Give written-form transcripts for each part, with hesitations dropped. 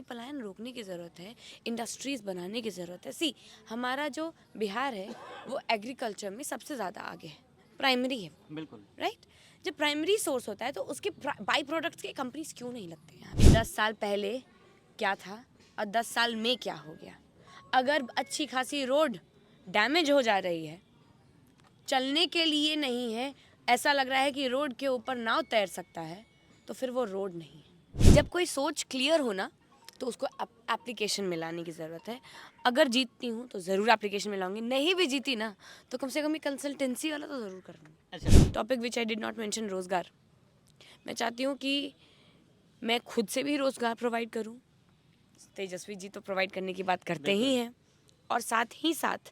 कि पलायन रोकने की ज़रूरत है, इंडस्ट्रीज़ बनाने की ज़रूरत है। सी हमारा जो बिहार है वो एग्रीकल्चर में सबसे ज़्यादा आगे है, प्राइमरी है वो, बिल्कुल। राइट। जब प्राइमरी सोर्स होता है तो उसके बाई प्रोडक्ट्स के कंपनीज क्यों नहीं लगते हैं यहाँ पे? 10 साल पहले क्या था और 10 साल में क्या हो गया? अगर अच्छी खासी रोड डैमेज हो जा रही है, चलने के लिए नहीं है, ऐसा लग रहा है कि रोड के ऊपर नाव तैर सकता है, तो फिर वो रोड नहीं है। जब कोई सोच क्लियर हो ना, तो उसको एप्लीकेशन में लाने की ज़रूरत है। अगर जीतती हूँ तो ज़रूर एप्लीकेशन में लाऊंगी, नहीं भी जीती ना तो कम से कम ये कंसल्टेंसी वाला तो ज़रूर करूँगी। अच्छा। Topic which I did not mention, रोज़गार। मैं चाहती हूँ कि मैं खुद से भी रोज़गार प्रोवाइड करूँ। तेजस्वी जी तो प्रोवाइड करने की बात करते ही हैं, और साथ ही साथ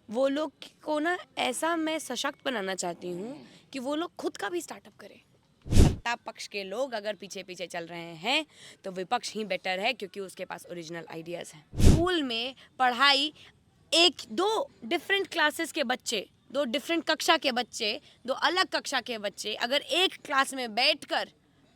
वो लोग को ना ऐसा मैं सशक्त बनाना चाहती हूँ कि वो लोग खुद का भी स्टार्टअप करें। सत्ता पक्ष के लोग अगर पीछे पीछे चल रहे हैं तो विपक्ष ही बेटर है, क्योंकि उसके पास ओरिजिनल आइडियाज़ हैं। स्कूल में पढ़ाई, एक दो डिफरेंट क्लासेस के बच्चे, दो डिफरेंट कक्षा के बच्चे, दो अलग कक्षा के बच्चे अगर एक क्लास में बैठकर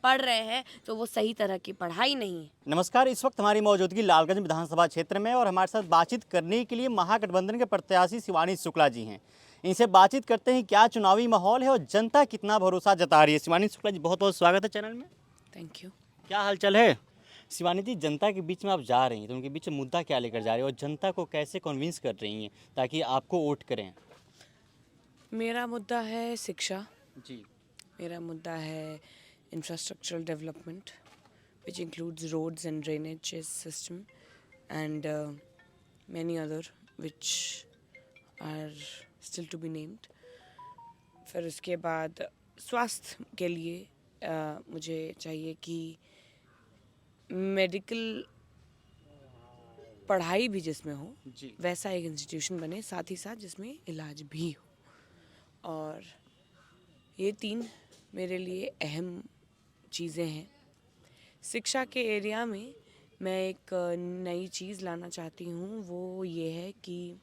पढ़ रहे हैं तो वो सही तरह की पढ़ाई नहीं है। नमस्कार, इस वक्त हमारी मौजूदगी लालगंज विधानसभा क्षेत्र में और हमारे साथ बातचीत करने के लिए महागठबंधन के प्रत्याशी शिवानी शुक्ला जी हैं। इनसे बातचीत करते हैं क्या चुनावी माहौल है और जनता कितना भरोसा जता रही है। शिवानी शुक्ला जी, बहुत बहुत स्वागत है चैनल में। Thank you. क्या हालचाल है? शिवानी जी, जनता के बीच में आप जा रही हैं तो उनके बीच में मुद्दा क्या लेकर जा रही हैं और जनता को कैसे कन्विंस कर रही हैं ताकि आपको वोट करें? मेरा मुद्दा है शिक्षा, जी। मेरा मुद्दा है infrastructural development which includes roads and drainage system and many other which are still to be named. फिर उसके बाद स्वास्थ्य के लिए मुझे चाहिए कि मेडिकल पढ़ाई भी जिसमें हो जी। वैसा एक इंस्टीट्यूशन बने, साथ ही साथ जिसमें इलाज भी हो। और ये 3 मेरे लिए अहम चीज़ें हैं। शिक्षा के एरिया में मैं एक नई चीज़ लाना चाहती हूँ, वो ये है कि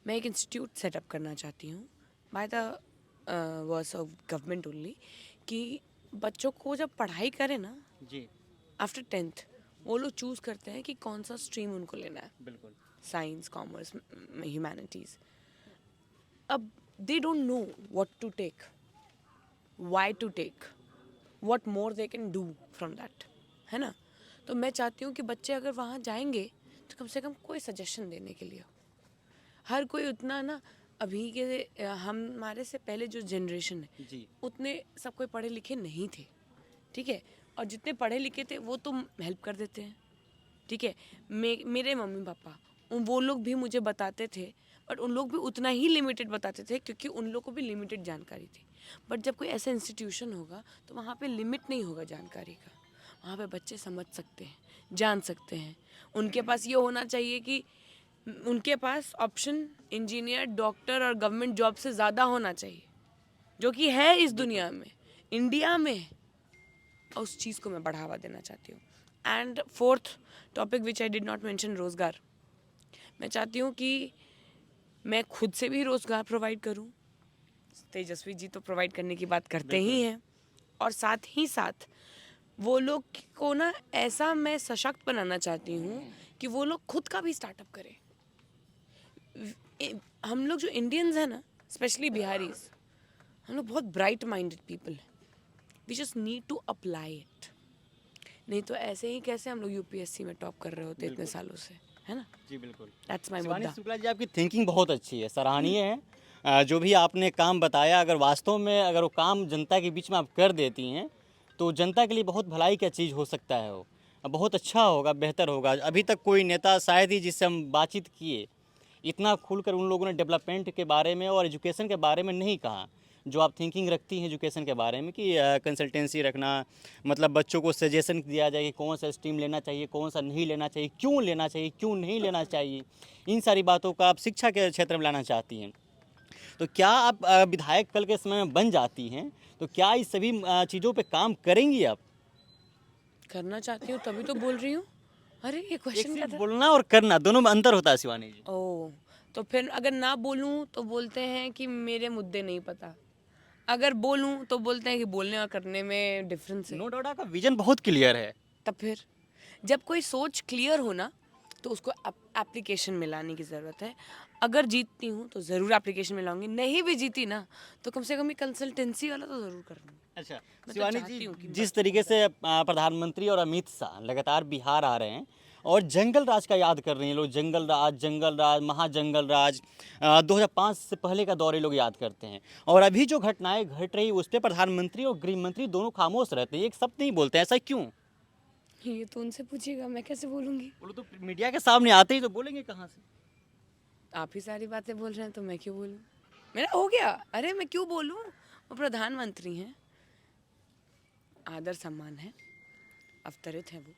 मैं एक इंस्टीट्यूट सेटअप करना चाहती हूँ by the words of government only, कि बच्चों को जब पढ़ाई करें ना जी। आफ्टर 10th, वो लोग चूज़ करते हैं कि कौन सा स्ट्रीम उनको लेना है, बिल्कुल। Science, commerce, humanities. अब they don't know what to take, why to take, what more they can do from that, है ना। तो मैं चाहती हूँ कि बच्चे अगर वहाँ जाएंगे तो कम से कम कोई सजेशन देने के लिए हो। हर कोई उतना ना, अभी के हमारे से पहले जो जनरेशन है जी। उतने सब कोई पढ़े लिखे नहीं थे, ठीक है। और जितने पढ़े लिखे थे वो तो हेल्प कर देते हैं, ठीक है। मेरे मम्मी पापा वो लोग भी मुझे बताते थे, बट उन लोग भी उतना ही लिमिटेड बताते थे क्योंकि उन लोग को भी लिमिटेड जानकारी थी। बट जब कोई ऐसा इंस्टीट्यूशन होगा तो वहाँ पे लिमिट नहीं होगा जानकारी का, वहाँ पे बच्चे समझ सकते हैं, जान सकते हैं। उनके पास ये होना चाहिए कि उनके पास ऑप्शन इंजीनियर, डॉक्टर और गवर्नमेंट जॉब से ज़्यादा होना चाहिए, जो कि है इस दुनिया में, इंडिया में है। और उस चीज़ को मैं बढ़ावा देना चाहती हूँ। And fourth topic which I did not mention, रोज़गार। मैं चाहती हूँ कि मैं खुद से भी रोज़गार प्रोवाइड करूँ। तेजस्वी जी तो प्रोवाइड करने की बात करते ही हैं, और साथ ही साथ वो लोग को ना ऐसा मैं सशक्त बनाना चाहती हूँ कि वो लोग खुद का भी स्टार्टअप करें। हम लोग जो इंडियंस हैं ना, स्पेशली बिहारीज, हम लोग बहुत ब्राइट माइंडेड पीपल हैं। We just need to apply it. नहीं तो ऐसे ही कैसे हम लोग यूपीएससी में टॉप कर रहे होते इतने सालों से, है ना। जी बिल्कुल। दैट्स माय शिवानी मुद्दा। शुक्ला जी, आपकी थिंकिंग बहुत अच्छी है, सराहनीय है। जो भी आपने काम बताया, अगर वास्तव में अगर वो काम जनता के बीच में आप कर देती हैं तो जनता के लिए बहुत भलाई का चीज़ हो सकता है। वो बहुत अच्छा होगा, बेहतर होगा। अभी तक कोई नेता शायद ही जिससे हम बातचीत किए इतना खुलकर उन लोगों ने डेवलपमेंट के बारे में और एजुकेशन के बारे में नहीं कहा जो आप थिंकिंग रखती हैं एजुकेशन के बारे में, कि कंसल्टेंसी रखना, मतलब बच्चों को सजेशन दिया जाए कि कौन सा स्ट्रीम लेना चाहिए, कौन सा नहीं लेना चाहिए, क्यों लेना चाहिए, क्यों नहीं लेना चाहिए। इन सारी बातों का आप शिक्षा के क्षेत्र में लाना चाहती हैं। तो क्या आप विधायक कल के समय में बन जाती हैं तो क्या इस सभी चीज़ों पे काम करेंगी आप? करना चाहती हूँ तभी तो बोल रही हूँ। अरे ये एक क्वेश्चन क्या सिर्फ था? बोलना और करना दोनों में अंतर होता है शिवानी जी। ओह, तो फिर अगर ना बोलूँ तो बोलते हैं कि मेरे मुद्दे नहीं पता, अगर बोलूँ तो बोलते हैं कि बोलने और करने में डिफरेंस है। नो डाउट आपका विजन बहुत क्लियर है। तब फिर जब कोई सोच क्लियर हो ना तो उसको एप्लीकेशन में लाने की ज़रूरत है। अगर जीतती हूँ तो ज़रूर एप्लीकेशन में लाऊंगी, नहीं भी जीती ना तो कम से कम ये कंसल्टेंसी वाला तो ज़रूर करूँगी। अच्छा तो शिवानी चाहती जी, हूँ कि जिस तरीके से प्रधानमंत्री और अमित शाह लगातार बिहार आ रहे हैं और जंगल राज का याद कर रहे हैं लोग, जंगल राज महाजंगल राज 2005 से पहले का दौर ये लोग याद करते हैं। और अभी जो घटनाएं घट रही उस पर प्रधानमंत्री और गृह मंत्री दोनों खामोश रहते हैं, एक शब्द नहीं बोलते हैं, ऐसा क्यों? ये तो उनसे पूछिएगा, मैं कैसे बोलूँगी? वो लोग तो मीडिया के सामने आते ही तो बोलेंगे कहाँ से? आप ही सारी बातें बोल रहे हैं तो मैं क्यों बोलूँ? मेरा हो गया, अरे मैं क्यों बोलूँ? वो प्रधानमंत्री हैं, आदर सम्मान है, अवतरित है वो।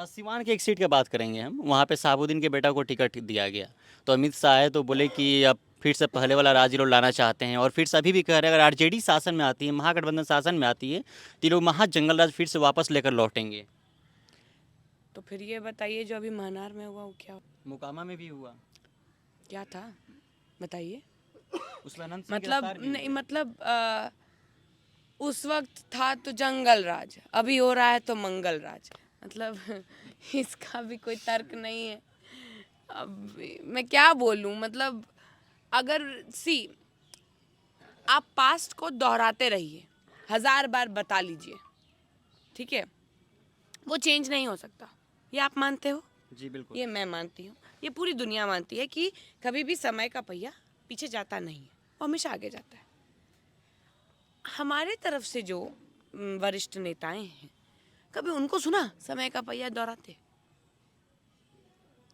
सिवान की एक सीट की बात करेंगे हम, वहाँ पे शहाबुद्दीन के बेटा को टिकट दिया गया, तो अमित शाह आए तो बोले कि अब फिर से पहले वाला राज ये लोग लाना चाहते हैं, और फिर से अभी भी कह रहे हैं अगर आरजेडी शासन में आती है, महागठबंधन शासन में आती है, तो ये लोग महाजंगल राज फिर से वापस लेकर लौटेंगे। तो फिर ये बताइए जो अभी महनार में हुआ वो मोकामा में भी हुआ, क्या था? बताइए। उसमें अनंत सिंह मतलब गिरफ्तार भी नहीं, हुए। मतलब उस वक्त था तो जंगल राज, अभी हो रहा है तो मंगल राज। मतलब इसका भी कोई तर्क नहीं है। अब मैं क्या बोलूं, मतलब अगर आप पास्ट को दोहराते रहिए, 1000 बार बता लीजिए, ठीक है, वो चेंज नहीं हो सकता। ये आप मानते हो? जी बिल्कुल। ये मैं मानती हूँ, ये पूरी दुनिया मानती है कि कभी भी समय का पहिया पीछे जाता नहीं है, वो हमेशा आगे जाता है। हमारे तरफ से जो वरिष्ठ नेताएं हैं, कभी उनको सुना समय का पहिया दोहराते?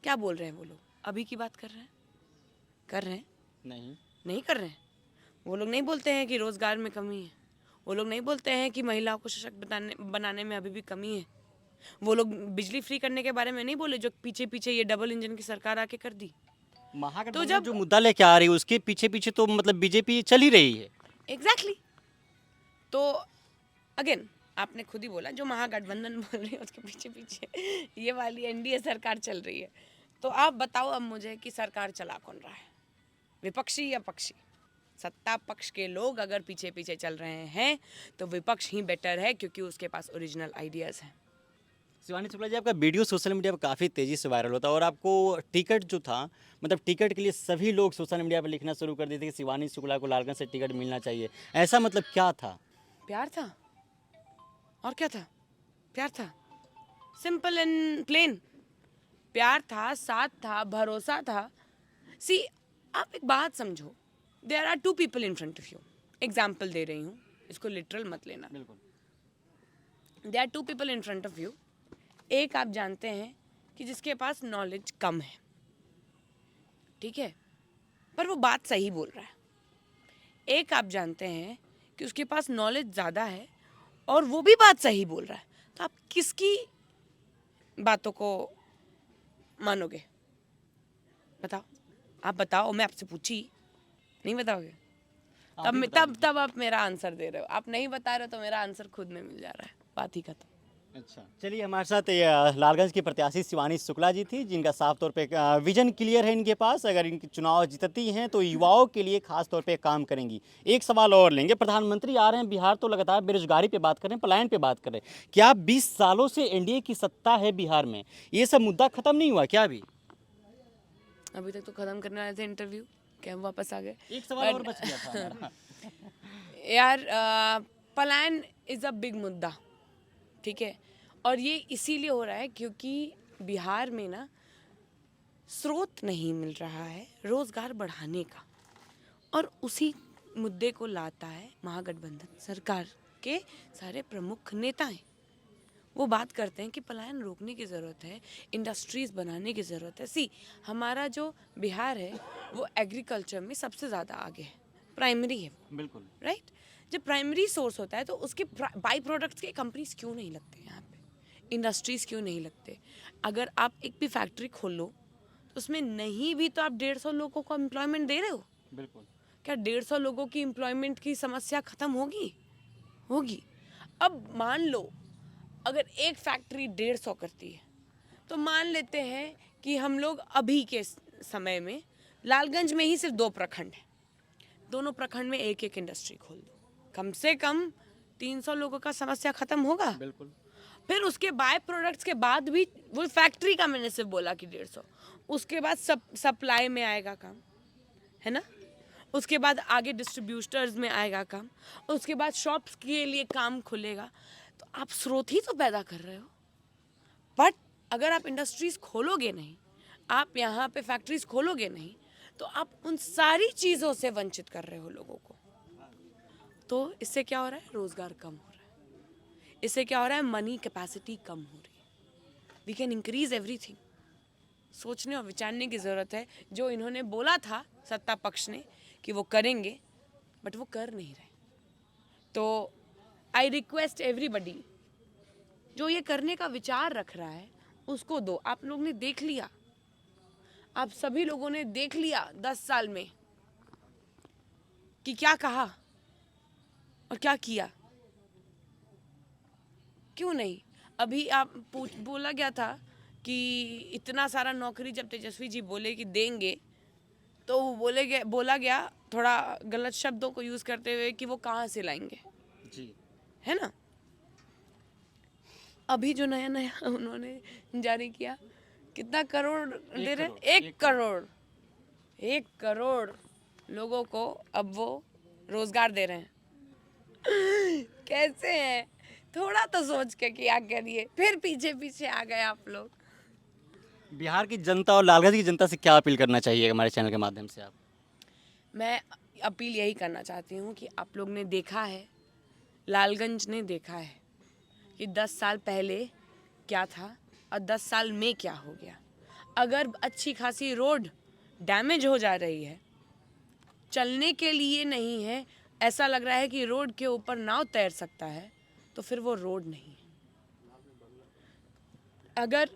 क्या बोल रहे हैं वो लोग? अभी की बात कर रहे हैं? कर रहे हैं? नहीं कर रहे हैं। वो लोग नहीं बोलते हैं कि रोजगार में कमी है, वो लोग नहीं बोलते हैं कि महिलाओं को सशक्त बनाने में अभी भी कमी है, वो लोग बिजली फ्री करने के बारे में नहीं बोले जो पीछे पीछे ये डबल इंजन की सरकार आके कर दी। महागठबंधन जब- जो मुद्दा लेके आ रही है उसके पीछे पीछे तो मतलब बीजेपी चल ही रही है। एग्जैक्टली। तो अगेन आपने खुद ही बोला, जो महागठबंधन बोल रही है उसके पीछे पीछे ये वाली एनडीए सरकार चल रही है। तो आप बताओ अब मुझे कि सरकार चला कौन रहा है, विपक्षी या पक्षी? सत्ता पक्ष के लोग अगर पीछे पीछे चल रहे हैं तो विपक्ष ही बेटर है, क्योंकि उसके पास ओरिजिनल आइडियाज़ हैं। शिवानी शुक्ला जी, आपका वीडियो सोशल मीडिया पर काफ़ी तेज़ी से वायरल होता है और आपको टिकट जो था, मतलब टिकट के लिए सभी लोग सोशल मीडिया पर लिखना शुरू कर दिए थे कि शिवानी शुक्ला को लालगंज से टिकट मिलना चाहिए, ऐसा मतलब क्या था? प्यार था, और क्या था? प्यार था, सिंपल एंड प्लेन। प्यार था, साथ था, भरोसा था। सी, आप एक बात समझो, there are 2 people in front of you. Example दे रही हूँ, इसको लिटरल मत लेना। बिल्कुल। There are 2 people in front of you. एक आप जानते हैं कि जिसके पास नॉलेज कम है, ठीक है, पर वो बात सही बोल रहा है। एक आप जानते हैं कि उसके पास नॉलेज ज़्यादा है और वो भी बात सही बोल रहा है। तो आप किसकी बातों को मानोगे? बताओ, आप बताओ, मैं आपसे पूछी, नहीं बताओगे? तब आप मेरा आंसर दे रहे हो। आप नहीं बता रहे हो तो मेरा आंसर खुद में मिल जा रहा है, बात ही खत्म। अच्छा, चलिए हमारे साथ ये लालगंज की प्रत्याशी शिवानी शुक्ला जी थी, जिनका साफ तौर पे विजन क्लियर है इनके पास, अगर इनकी चुनाव जीतती हैं तो युवाओं के लिए खास तौर पे काम करेंगी। एक सवाल और लेंगे, प्रधानमंत्री आ रहे हैं बिहार, तो लगातार बेरोजगारी पे बात कर रहे हैं, पलायन पे बात कर रहे हैं, क्या 20 सालों से एनडीए की सत्ता है बिहार में, ये सब मुद्दा खत्म नहीं हुआ क्या अभी? अभी तक तो खत्म करने वाले थे इंटरव्यू, क्या हम वापस आ गए? एक सवाल और बच गया था हमारा। यार, पलायन इज़ अ बिग मुद्दा, ठीक है, और ये इसीलिए हो रहा है क्योंकि बिहार में ना स्रोत नहीं मिल रहा है रोज़गार बढ़ाने का, और उसी मुद्दे को लाता है महागठबंधन सरकार के सारे प्रमुख नेताएं। वो बात करते हैं कि पलायन रोकने की ज़रूरत है, इंडस्ट्रीज़ बनाने की ज़रूरत है। सी, हमारा जो बिहार है वो एग्रीकल्चर में सबसे ज़्यादा आगे है, प्राइमरी है वो, बिल्कुल। राइट? जब प्राइमरी सोर्स होता है तो उसके बाई प्रोडक्ट्स के कंपनीज क्यों नहीं लगते यहाँ पे, इंडस्ट्रीज़ क्यों नहीं लगते? अगर आप एक भी फैक्ट्री खोल लो तो उसमें नहीं भी तो आप 150 लोगों को एम्प्लॉयमेंट दे रहे हो। बिल्कुल। क्या 150 लोगों की एम्प्लॉयमेंट की समस्या ख़त्म होगी? अब मान लो अगर एक फैक्ट्री 150 करती है तो मान लेते हैं कि हम लोग अभी के समय में लालगंज में ही सिर्फ 2 प्रखंड हैं, दोनों प्रखंड में एक एक इंडस्ट्री खोल दो, कम से कम 300 लोगों का समस्या खत्म होगा। बिल्कुल। फिर उसके बाय प्रोडक्ट्स के बाद भी वो फैक्ट्री का मैंने सिर्फ बोला कि 150, उसके बाद सप्लाई में आएगा काम, है ना, उसके बाद आगे डिस्ट्रीब्यूटर्स में आएगा काम, उसके बाद शॉप्स के लिए काम खुलेगा। तो आप स्रोत ही तो पैदा कर रहे हो, बट अगर आप इंडस्ट्रीज खोलोगे नहीं, आप यहाँ पे फैक्ट्रीज खोलोगे नहीं, तो आप उन सारी चीज़ों से वंचित कर रहे हो लोगों को। तो इससे क्या हो रहा है, रोज़गार कम हो रहा है, इससे क्या हो रहा है, मनी कैपेसिटी कम हो रही है। We can increase everything. सोचने और विचारने की ज़रूरत है। जो इन्होंने बोला था सत्ता पक्ष ने कि वो करेंगे, बट वो कर नहीं रहे। तो आई रिक्वेस्ट एवरीबडी, जो ये करने का विचार रख रहा है उसको दो। आप लोग ने देख लिया, आप सभी लोगों ने देख लिया 10 साल में कि क्या कहा और क्या किया। क्यों नहीं? अभी आप बोला गया था कि इतना सारा नौकरी जब तेजस्वी जी बोले कि देंगे, तो बोला गया थोड़ा गलत शब्दों को यूज़ करते हुए कि वो कहाँ से लाएंगे जी, है ना। अभी जो नया नया उन्होंने जारी किया, कितना करोड़ दे रहे हैं? 1 करोड़ लोगों को अब वो रोजगार दे रहे हैं। कैसे हैं? थोड़ा तो सोच के किया करिए, फिर पीछे पीछे आ गए आप लोग। बिहार की जनता और लालगंज की जनता से क्या अपील करना चाहिए हमारे चैनल के माध्यम से आप? मैं अपील यही करना चाहती हूँ कि आप लोग ने देखा है, लालगंज ने देखा है कि 10 साल पहले क्या था और 10 साल में क्या हो गया। अगर अच्छी खासी रोड डैमेज हो जा रही है, चलने के लिए नहीं है, ऐसा लग रहा है कि रोड के ऊपर नाव तैर सकता है, तो फिर वो रोड नहीं है। अगर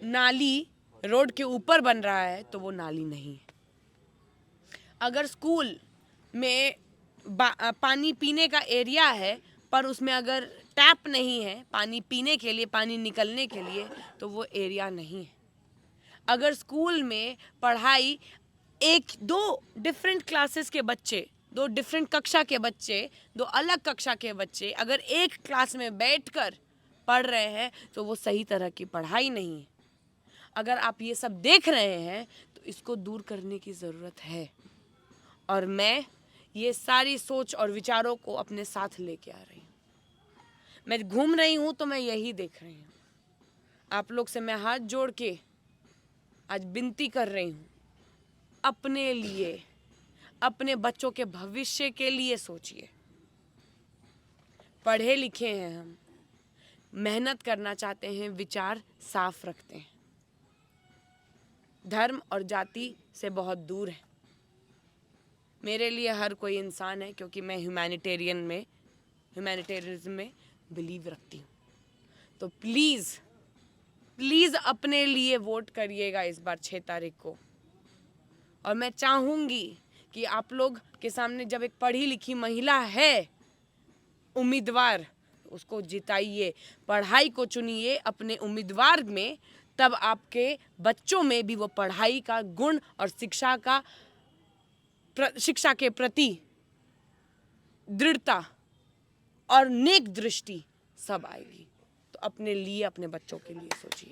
नाली रोड के ऊपर बन रहा है तो वो नाली नहीं है। अगर स्कूल में पानी पीने का एरिया है पर उसमें अगर टैप नहीं है पानी पीने के लिए, पानी निकलने के लिए, तो वो एरिया नहीं है। अगर स्कूल में पढ़ाई 1-2 डिफरेंट क्लासेस के बच्चे, 2 डिफरेंट कक्षा के बच्चे, 2 अलग कक्षा के बच्चे अगर एक क्लास में बैठकर पढ़ रहे हैं तो वो सही तरह की पढ़ाई नहीं है। अगर आप ये सब देख रहे हैं तो इसको दूर करने की ज़रूरत है, और मैं ये सारी सोच और विचारों को अपने साथ लेके आ रही हूँ। मैं घूम रही हूँ तो मैं यही देख रही हूँ। आप लोग से मैं हाथ जोड़ के आज विनती कर रही हूँ, अपने लिए, अपने बच्चों के भविष्य के लिए सोचिए। पढ़े लिखे हैं हम, मेहनत करना चाहते हैं, विचार साफ रखते हैं, धर्म और जाति से बहुत दूर है। मेरे लिए हर कोई इंसान है, क्योंकि मैं ह्यूमैनिटेरियनिज्म में बिलीव रखती हूँ। तो प्लीज़ अपने लिए वोट करिएगा इस बार 6 तारीख को। और मैं चाहूँगी कि आप लोग के सामने जब एक पढ़ी लिखी महिला है उम्मीदवार, उसको जिताइए, पढ़ाई को चुनिए अपने उम्मीदवार में, तब आपके बच्चों में भी वो पढ़ाई का गुण और शिक्षा के प्रति दृढ़ता और नेक दृष्टि सब आएगी। तो अपने लिए, अपने बच्चों के लिए सोचिए।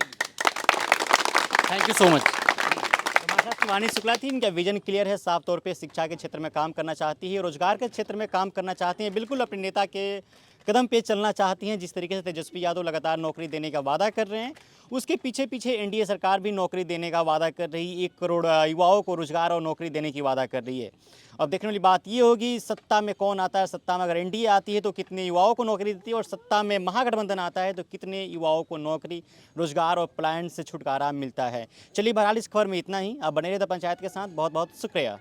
Thank you so much. हमारे साथ शिवानी शुक्ला थी। इनका विजन क्लियर है, साफ तौर पे शिक्षा के क्षेत्र में काम करना चाहती है, रोजगार के क्षेत्र में काम करना चाहती हैं, बिल्कुल अपने नेता के कदम पे चलना चाहती हैं। जिस तरीके से तेजस्वी यादव लगातार नौकरी देने का वादा कर रहे हैं, उसके पीछे पीछे एनडीए सरकार भी नौकरी देने का वादा कर रही है। 1 करोड़ युवाओं को रोजगार और नौकरी देने की वादा कर रही है। अब देखने वाली बात ये होगी सत्ता में कौन आता है। सत्ता में अगर एनडीए आती है तो कितने युवाओं को नौकरी देती है, और सत्ता में महागठबंधन आता है तो कितने युवाओं को नौकरी, रोजगार और पलायन से छुटकारा मिलता है। चलिए बहरहाल इस खबर में इतना ही। आप बने रहे द पंचायत के साथ। बहुत बहुत शुक्रिया।